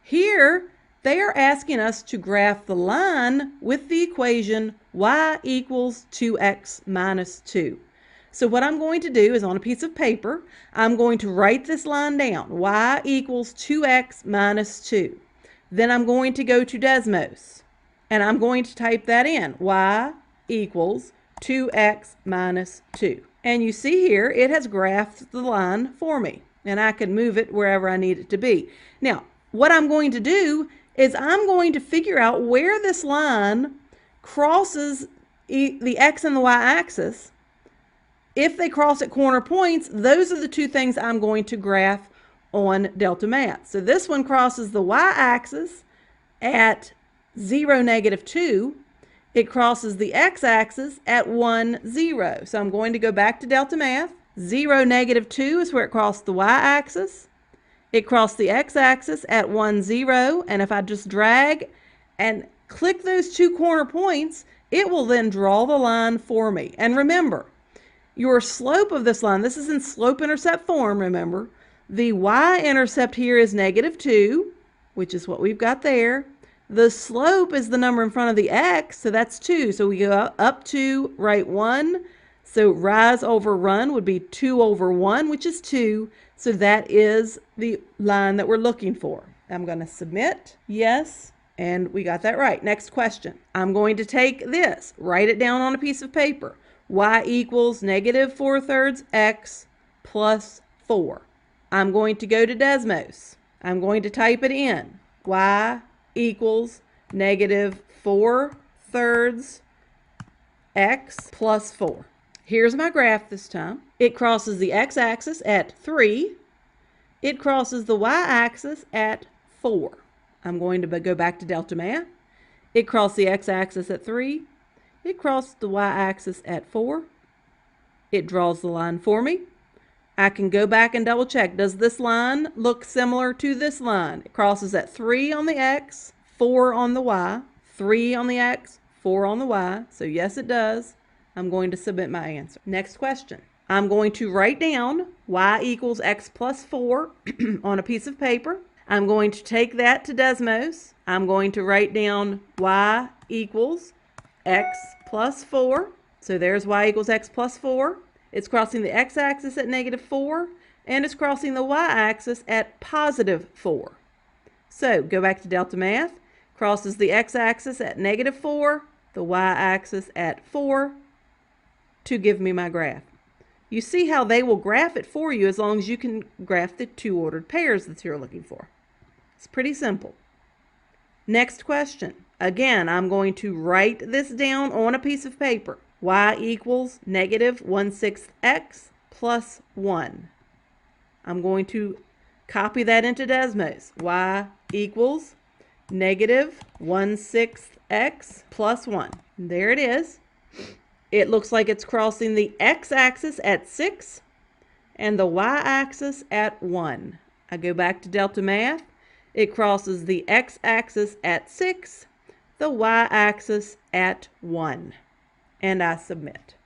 Here, they are asking us to graph the line with the equation y equals 2x minus 2. So what I'm going to do is on a piece of paper, I'm going to write this line down, y equals 2x minus 2. Then I'm going to go to Desmos, and I'm going to type that in, y equals 2x minus 2. And you see here, it has graphed the line for me, and I can move it wherever I need it to be. Now, what I'm going to do is I'm going to figure out where this line crosses the x and the y-axis. If they cross at corner points, those are the two things I'm going to graph on Delta Math. So this one crosses the y-axis at 0, -2. It crosses the x-axis at 1, 0. So I'm going to go back to Delta Math. 0, -2 is where it crossed the y-axis. It crossed the x-axis at 1, 0. And if I just drag and click those two corner points, it will then draw the line for me. And remember, your slope of this line, this is in slope-intercept form, remember. The y-intercept here is -2, which is what we've got there. The slope is the number in front of the x, so that's 2. So we go up 2, right 1. So rise over run would be 2 over 1, which is 2. So that is the line that we're looking for. I'm going to submit, yes, and we got that right. Next question. I'm going to take this, write it down on a piece of paper. Y equals -4/3 x plus 4. I'm going to go to Desmos. I'm going to type it in. Y equals -4/3 x plus 4. Here's my graph this time. It crosses the x-axis at 3. It crosses the y-axis at 4. I'm going to go back to Delta Math. It crossed the x-axis at 3. It crossed the y-axis at 4. It draws the line for me. I can go back and double check. Does this line look similar to this line? It crosses at 3 on the x, 4 on the y, 3 on the x, 4 on the y. So yes, it does. I'm going to submit my answer. Next question. I'm going to write down y equals x plus 4 on a piece of paper. I'm going to take that to Desmos. I'm going to write down y equals x plus 4. So there's y equals x plus 4. It's crossing the x-axis at -4, and it's crossing the y-axis at +4. So go back to Delta Math. Crosses the x-axis at -4, the y-axis at 4 to give me my graph. You see how they will graph it for you as long as you can graph the two ordered pairs that you're looking for. It's pretty simple. Next question. Again, I'm going to write this down on a piece of paper. Y equals -1/6 x plus 1. I'm going to copy that into Desmos. Y equals -1/6 x plus 1. There it is. It looks like it's crossing the x-axis at 6 and the y-axis at 1. I go back to Delta Math. It crosses the x-axis at 6, the y-axis at 1. And I submit.